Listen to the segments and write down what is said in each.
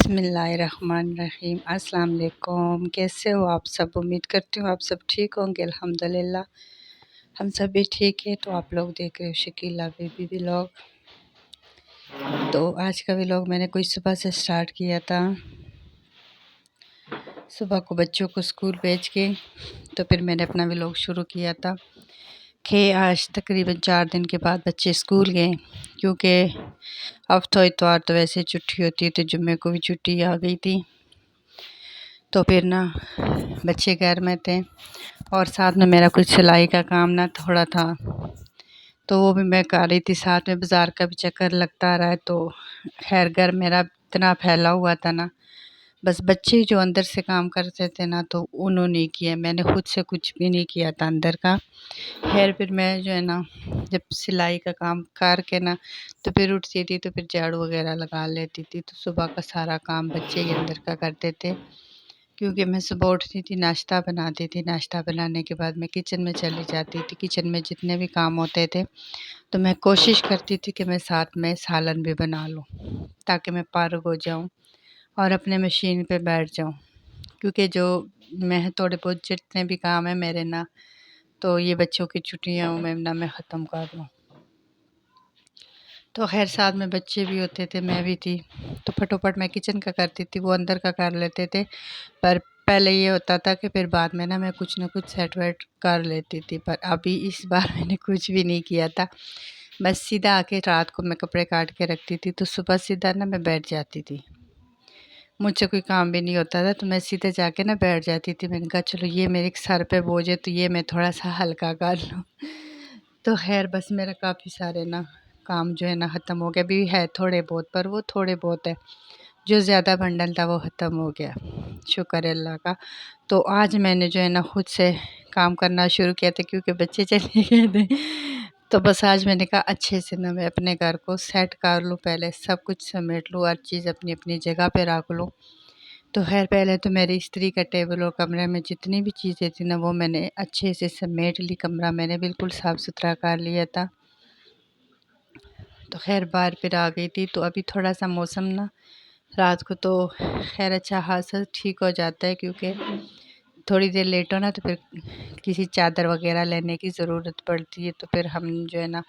बिस्मिल्लाहिर्रहमानिर्रहीम। अस्सलाम वालेकुम। कैसे हो आप सब? उम्मीद करती हूँ आप सब ठीक होंगे। अल्हम्दुलिल्लाह हम सब भी ठीक है। तो आप लोग देख रहे हो शकीला बेबी व्लॉग। तो आज का व्लॉग मैंने कोई सुबह से स्टार्ट किया था। सुबह को बच्चों को स्कूल भेज के तो फिर मैंने अपना व्लॉग शुरू किया था कि आज तकरीबन 4 दिन के बाद बच्चे स्कूल गए, क्योंकि अब तो इतवार तो वैसे छुट्टी होती है, तो जुम्मे को भी छुट्टी आ गई थी। तो फिर ना बच्चे घर में थे और साथ में मेरा कुछ सिलाई का काम ना थोड़ा था, तो वो भी मैं कर रही थी। साथ में बाज़ार का भी चक्कर लगता रहा है। तो खैर घर मेरा इतना फैला हुआ था ना, बस बच्चे जो अंदर से काम करते थे ना, तो उन्होंने किया, मैंने खुद से कुछ भी नहीं किया था अंदर का। खैर फिर मैं जो है ना, जब सिलाई का काम करके ना तो फिर उठती थी तो फिर झाड़ू वगैरह लगा लेती थी। तो सुबह का सारा काम बच्चे ही अंदर का करते थे, क्योंकि मैं सुबह उठती थी, नाश्ता बनाती थी। नाश्ता बनाने के बाद मैं किचन में चली जाती थी। किचन में जितने भी काम होते थे तो मैं कोशिश करती थी कि मैं साथ में सालन भी बना लूँ, ताकि मैं पारग हो जाऊँ और अपने मशीन पे बैठ जाऊँ। क्योंकि जो मैं थोड़े बहुत जितने भी काम है मेरे ना, तो ये बच्चों की छुट्टियों में ना मैं ख़त्म कर लूँ। तो खैर साथ में बच्चे भी होते थे, मैं भी थी, तो फटोफट मैं किचन का करती थी, वो अंदर का कर लेते थे। पर पहले ये होता था कि फिर बाद में ना मैं कुछ ना कुछ सेट वेट कर लेती थी। पर अभी इस बार मैंने कुछ भी नहीं किया था। बस सीधा आके रात को मैं कपड़े काट के रखती थी, तो सुबह सीधा ना मैं बैठ जाती थी। मुझसे कोई काम भी नहीं होता था, तो मैं सीधे जाके ना बैठ जाती थी। मैंने कहा चलो ये मेरे सर पे बोझ है, तो ये मैं थोड़ा सा हल्का कर लूँ। तो खैर बस मेरा काफ़ी सारे ना काम जो है ना ख़त्म हो गया। अभी है थोड़े बहुत, पर वो थोड़े बहुत है। जो ज़्यादा बंडल था वो ख़त्म हो गया, शुक्र है अल्लाह का। तो आज मैंने जो है ना खुद से काम करना शुरू किया था, क्योंकि बच्चे चले गए थे। तो बस आज मैंने कहा अच्छे से ना मैं अपने घर को सेट कर लूँ, पहले सब कुछ समेट लूँ, हर चीज़ अपनी अपनी जगह पे रख लूँ। तो खैर पहले तो मेरे इस्त्री का टेबल और कमरे में जितनी भी चीज़ें थी ना, वो मैंने अच्छे से समेट ली। कमरा मैंने बिल्कुल साफ़ सुथरा कर लिया था। तो खैर बाहर फिर आ गई थी, तो अभी थोड़ा सा मौसम ना रात को तो खैर अच्छा खासा ठीक हो जाता है, क्योंकि थोड़ी देर लेट हो ना तो फिर किसी चादर वगैरह लेने की ज़रूरत पड़ती है। तो फिर हम जो है ना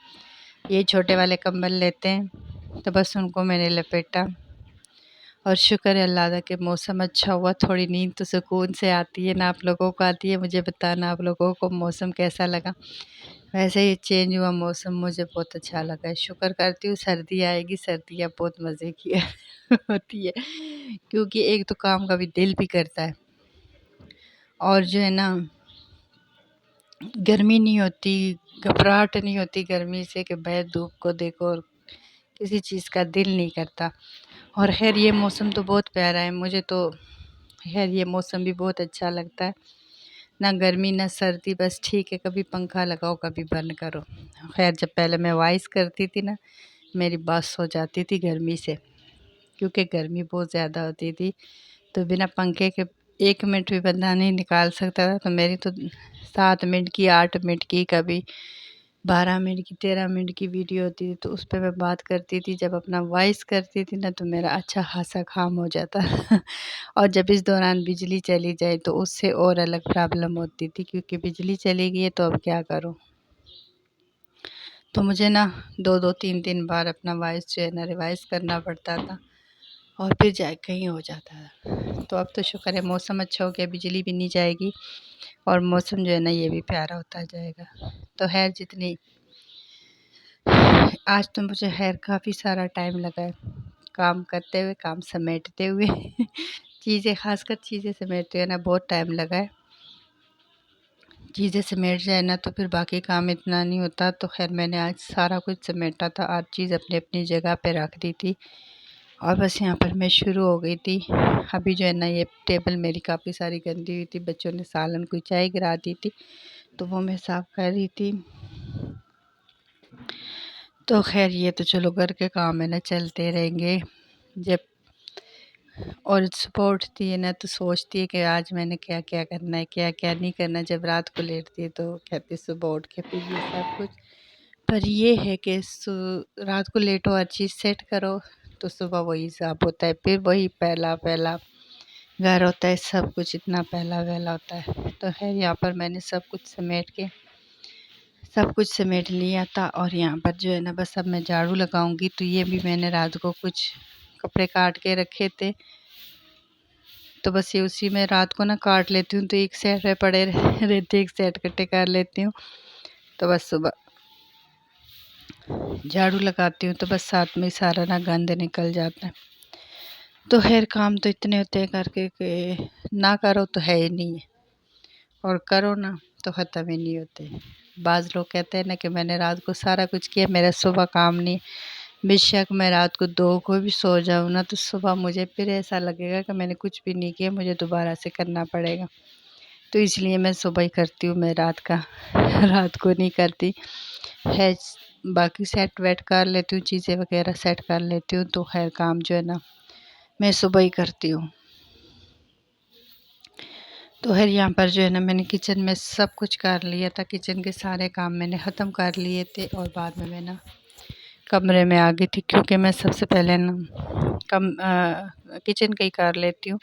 ये छोटे वाले कंबल लेते हैं, तो बस उनको मैंने लपेटा। और शुक्र है अल्लाह का कि मौसम अच्छा हुआ, थोड़ी नींद तो सुकून से आती है ना। आप लोगों को आती है? मुझे बताना आप लोगों को मौसम कैसा लगा। वैसे ही चेंज हुआ मौसम, मुझे बहुत अच्छा लगा है। शुक्र करती हूँ सर्दी आएगी, सर्दियाँ बहुत मज़े की है होती है, क्योंकि एक तो काम का भी दिल भी करता है, और जो है ना गर्मी नहीं होती, घबराहट नहीं होती गर्मी से कि भाई धूप को देखो, और किसी चीज़ का दिल नहीं करता। और खैर ये मौसम तो बहुत प्यारा है, मुझे तो खैर ये मौसम भी बहुत अच्छा लगता है। ना गर्मी ना सर्दी, बस ठीक है, कभी पंखा लगाओ कभी बंद करो। खैर जब पहले मैं वॉइस करती थी ना, मेरी बस हो जाती थी गर्मी से, क्योंकि गर्मी बहुत ज़्यादा होती थी। तो बिना पंखे के 1 मिनट भी बंदा नहीं निकाल सकता था। तो मेरी तो 7 मिनट की, 8 मिनट की, कभी 12 मिनट की, 13 मिनट की वीडियो होती थी, तो उस पे मैं बात करती थी। जब अपना वॉइस करती थी ना, तो मेरा अच्छा खासा काम हो जाता और जब इस दौरान बिजली चली जाए तो उससे और अलग प्रॉब्लम होती थी, क्योंकि बिजली चली गई है तो अब क्या करूँ। तो मुझे ना 2-2 3-3 बार अपना वॉइस जो है ना रिवाइज़ करना पड़ता था, और फिर जाके कहीं हो जाता था। तो अब तो शुक्र है मौसम अच्छा हो गया, बिजली भी नहीं जाएगी और मौसम जो है ना ये भी प्यारा होता जाएगा। तो खैर जितनी आज तो मुझे खैर काफ़ी सारा टाइम लगा है काम करते हुए, काम समेटते हुए चीज़ें, ख़ासकर चीज़ें समेटते हुए ना बहुत टाइम लगा है। चीज़ें समेट जाए ना तो फिर बाकी काम इतना नहीं होता। तो खैर मैंने आज सारा कुछ समेटा था, हर चीज़ अपनी-अपनी जगह पे रख दी थी, और बस यहाँ पर मैं शुरू हो गई थी। अभी जो है ना ये टेबल मेरी काफ़ी सारी गंदी हुई थी, बच्चों ने सालन को चाय गिरा दी थी, तो वो मैं साफ़ कर रही थी। तो खैर ये तो चलो घर के काम है ना, चलते रहेंगे। जब और सुबह उठती है ना तो सोचती है कि आज मैंने क्या-क्या करना है, क्या-क्या नहीं करना है। जब रात को लेटती है तो कहती है सुबह उठ के फिर ये सब कुछ। पर ये है कि रात को लेटो, हर चीज़ सेट करो, तो सुबह वही साफ होता है, फिर वही पहला पहला घर होता है, सब कुछ इतना पहला वहला होता है। तो खैर यहाँ पर मैंने सब कुछ समेट लिया था और यहाँ पर जो है ना बस अब मैं झाड़ू लगाऊंगी। तो ये भी मैंने रात को कुछ कपड़े काट के रखे थे, तो बस ये उसी में रात को ना काट लेती हूँ, तो एक सेट में पड़े रहते, एक सेट इकट्ठे कर लेती हूँ। तो बस सुबह झाड़ू लगाती हूँ तो बस साथ में सारा ना गंद निकल जाता है। तो खैर काम तो इतने होते हैं करके कि ना करो तो है ही नहीं है, और करो ना तो ख़त्म ही नहीं होते। बाज़ लोग कहते हैं ना कि मैंने रात को सारा कुछ किया, मेरा सुबह काम नहीं। बेशक मैं रात को 2 को भी सो जाऊँ ना, तो सुबह मुझे फिर ऐसा लगेगा कि मैंने कुछ भी नहीं किया, मुझे दोबारा से करना पड़ेगा। तो इसलिए मैं सुबह ही करती हूँ, मैं रात का रात को नहीं करती है। बाकी सेट वेट कर लेती हूँ, चीज़ें वगैरह सेट कर लेती हूँ, तो खैर काम जो है ना मैं सुबह ही करती हूँ। तो खैर यहाँ पर जो है ना मैंने किचन में सब कुछ कर लिया था, किचन के सारे काम मैंने ख़त्म कर लिए थे और बाद में मैं ना कमरे में आ गई थी, क्योंकि मैं सबसे पहले ना किचन का ही कर लेती हूँ,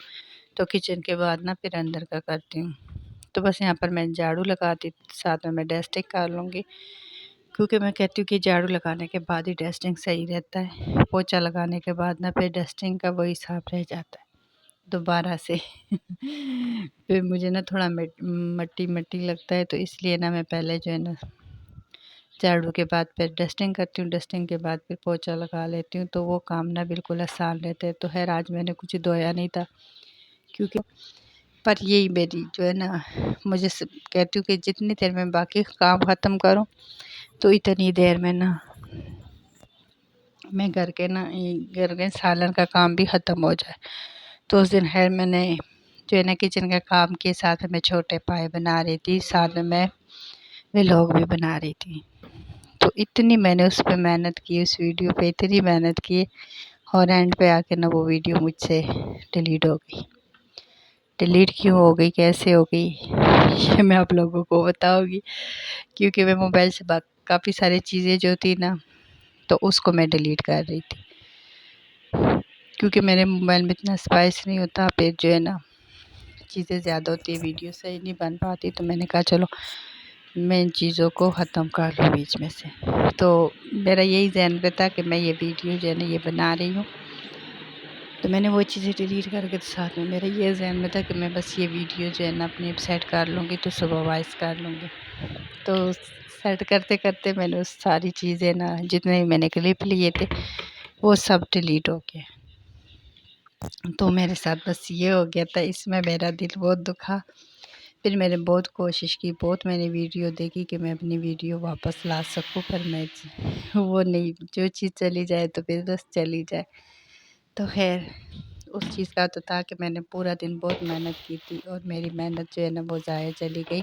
तो किचन के बाद ना फिर अंदर का करती हूँ। तो बस यहाँ पर मैं झाड़ू लगाती, साथ में मैं डस्टिंग कर लूँगी, क्योंकि मैं कहती हूँ कि झाड़ू लगाने के बाद ही डस्टिंग सही रहता है। पोछा लगाने के बाद ना फिर डस्टिंग का वही साफ रह जाता है दोबारा से फिर मुझे ना थोड़ा मट्टी मट्टी लगता है, तो इसलिए ना मैं पहले जो है ना झाड़ू के बाद फिर डस्टिंग करती हूँ, डस्टिंग के बाद फिर पोछा लगा लेती हूँ, तो वो काम ना बिल्कुल आसान रहता है। तो खैर आज मैंने कुछ धोया नहीं था, क्योंकि पर यही मेरी जो है ना मुझे कहती हूँ कि जितनी देर में बाकी काम ख़त्म करूँ, तो इतनी देर में ना मैं घर के सालन का काम भी ख़त्म हो जाए। तो उस दिन खैर मैंने जो है ना किचन का काम के साथ में मैं छोटे पाए बना रही थी, साथ में मैं व्लॉग भी बना रही थी। तो इतनी मैंने उस पे मेहनत की, उस वीडियो पे इतनी मेहनत की, और एंड पे आके ना वो वीडियो मुझसे डिलीट हो गई। डिलीट क्यों हो गई, कैसे हो गई, ये मैं आप लोगों को बताऊँगी, क्योंकि मैं मोबाइल से काफ़ी सारी चीज़ें जो थी ना, तो उसको मैं डिलीट कर रही थी, क्योंकि मेरे मोबाइल में इतना स्पेस नहीं होता, फिर जो है ना चीज़ें ज़्यादा होती है, वीडियो सही नहीं बन पाती। तो मैंने कहा चलो मैं इन चीज़ों को ख़त्म कर लूँ बीच में से। तो मेरा यही ज़हन पे था कि मैं ये वीडियो जो है ना ये बना रही हूँ, तो मैंने वो चीज़ें डिलीट करके साथ में मेरा ये ज़हन में था कि मैं बस ये वीडियो जो है ना अपनी सेट कर लूँगी, तो सुबह वॉइस कर लूँगी। तो सेट करते करते मैंने उस सारी चीज़ें ना जितने भी मैंने क्लिप लिए थे वो सब डिलीट हो गए। तो मेरे साथ बस ये हो गया था, इसमें मेरा दिल बहुत दुखा। फिर मैंने बहुत कोशिश की, बहुत मैंने वीडियो देखी कि मैं अपनी वीडियो वापस ला सकूँ, पर मैं वो नहीं, जो चीज़ चली जाए तो फिर बस चली जाए। तो खैर उस चीज़ का तो था कि मैंने पूरा दिन बहुत मेहनत की थी और मेरी मेहनत जो है ना वो ज़ाया चली गई।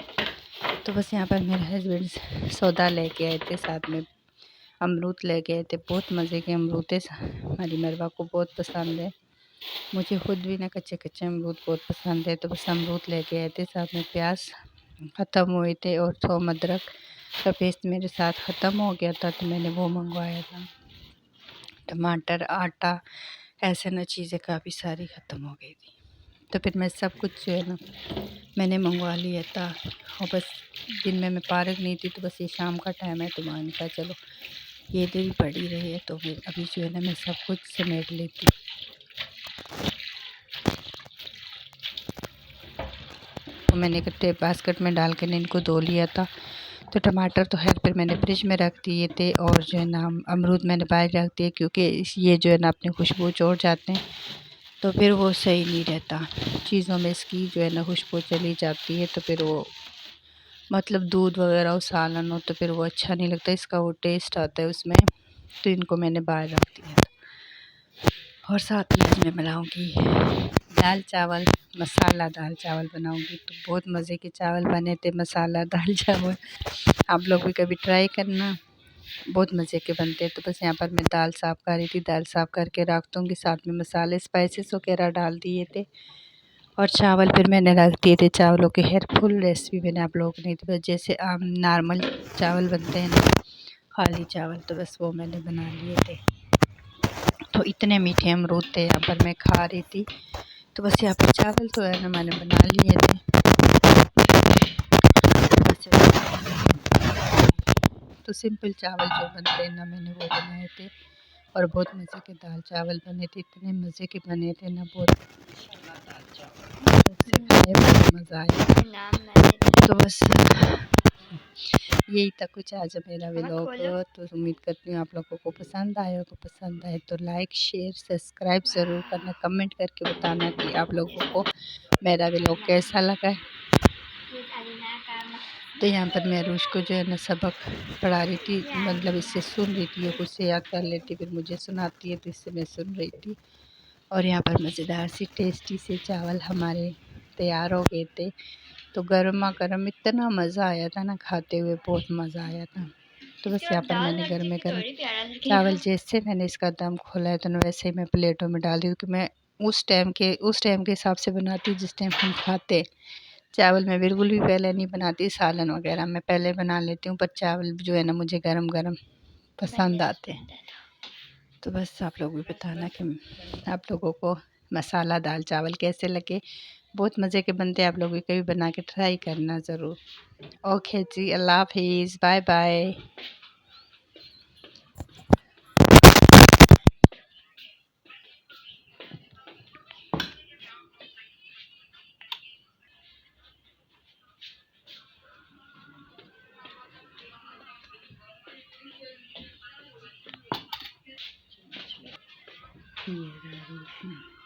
तो बस यहाँ पर मेरे हस्बैंड सौदा लेके आए थे, साथ में अमरूद लेके आए थे, बहुत मज़े के अमरूद थे, हमारी मरवा को बहुत पसंद है, मुझे खुद भी ना कच्चे कच्चे अमरूद बहुत पसंद है। तो बस अमरूद लेके आए थे, साथ में प्याज ख़त्म हुए थे और थोम अदरक का पेस्ट मेरे साथ ख़त्म हो गया था, तो मैंने वो मंगवाया था। टमाटर, आटा, ऐसे ना चीज़ें काफ़ी सारी ख़त्म हो गई थी। तो फिर मैं सब कुछ जो है ना मैंने मंगवा लिया था, और बस दिन में मैं पार्क नहीं थी, तो बस ये शाम का टाइम है, तो मैंने कहा चलो ये इधर ही पड़ी रही है, तो फिर अभी जो है ना मैं सब कुछ समेट लेती। तो मैंने इकट्ठे बास्केट में डाल के इनको धो लिया था। तो टमाटर तो खैर फिर मैंने फ्रिज में रख दिए थे, और जो है ना अमरूद मैंने बाहर रख दिए, क्योंकि ये जो है ना अपनी खुशबू छोड़ जाते हैं, तो फिर वो सही नहीं रहता, चीज़ों में इसकी जो है ना खुशबू चली जाती है, तो फिर वो मतलब दूध वगैरह हो, सालन हो, तो फिर वो अच्छा नहीं लगता, इसका वो टेस्ट आता है उसमें। तो इनको मैंने बाहर रख दिया था, और साथ में आज मैं बनाऊँगी दाल चावल, मसाला दाल चावल बनाऊँगी। तो बहुत मज़े के चावल बने थे, मसाला दाल चावल, आप लोग भी कभी ट्राई करना, बहुत मज़े के बनते हैं। तो बस यहाँ पर मैं दाल साफ़ कर रही थी, दाल साफ़ करके रख दूँगी, साथ में मसाले स्पाइसेस वगैरह डाल दिए थे, और चावल फिर मैंने रख दिए थे। चावलों की खैर फुल रेसिपी मैंने आप लोगों को नहीं दी, बस जैसे आम नॉर्मल चावल बनते हैं ना, खाली चावल, तो बस वो मैंने बना लिए थे। तो इतने मीठे अमरूद थे यहाँ पर, मैं खा रही थी। तो बस यहाँ पर चावल तो है ना मैंने बना लिए थे। तो सिंपल चावल जो बनते हैं ना मैंने वो बनाए थे, और बहुत मज़े के दाल चावल बने थे, इतने मज़े के बने थे ना, बहुत दाल चावल खाए, बहुत मज़ा आया। तो बस यही था कुछ आज मेरा व्लॉग। तो उम्मीद करती हूँ आप लोगों को पसंद आए होगा। पसंद आए तो लाइक शेयर सब्सक्राइब ज़रूर करना, कमेंट करके बताना कि आप लोगों को मेरा व्लॉग कैसा लगा है। तो यहाँ पर मैं अरूष को जो है ना सबक पढ़ा रही थी, मतलब इससे सुन रही थी, वो कुछ से याद कर लेती फिर मुझे सुनाती है, तो इससे मैं सुन रही थी। और यहाँ पर मज़ेदार सी टेस्टी से चावल हमारे तैयार हो गए थे। तो गर्मा गर्म इतना मज़ा आया था ना, खाते हुए बहुत मज़ा आया था। तो बस यहाँ पर मैंने गर्म चावल जैसे मैंने इसका दम खोला है, तो ना वैसे ही मैं प्लेटों में डाल दी, क्योंकि मैं उस टाइम के हिसाब से बनाती हूँ जिस टाइम हम खाते। चावल मैं बिल्कुल भी पहले नहीं बनाती, सालन वगैरह मैं पहले बना लेती हूँ, पर चावल जो है ना मुझे गरम गरम पसंद आते हैं। तो बस आप लोग भी बताना कि आप लोगों को मसाला दाल चावल कैसे लगे। बहुत मज़े के बनते हैं, आप लोग भी कभी बना के ट्राई करना ज़रूर। ओके जी, अल्लाह हाफिज़, बाय बाय। ये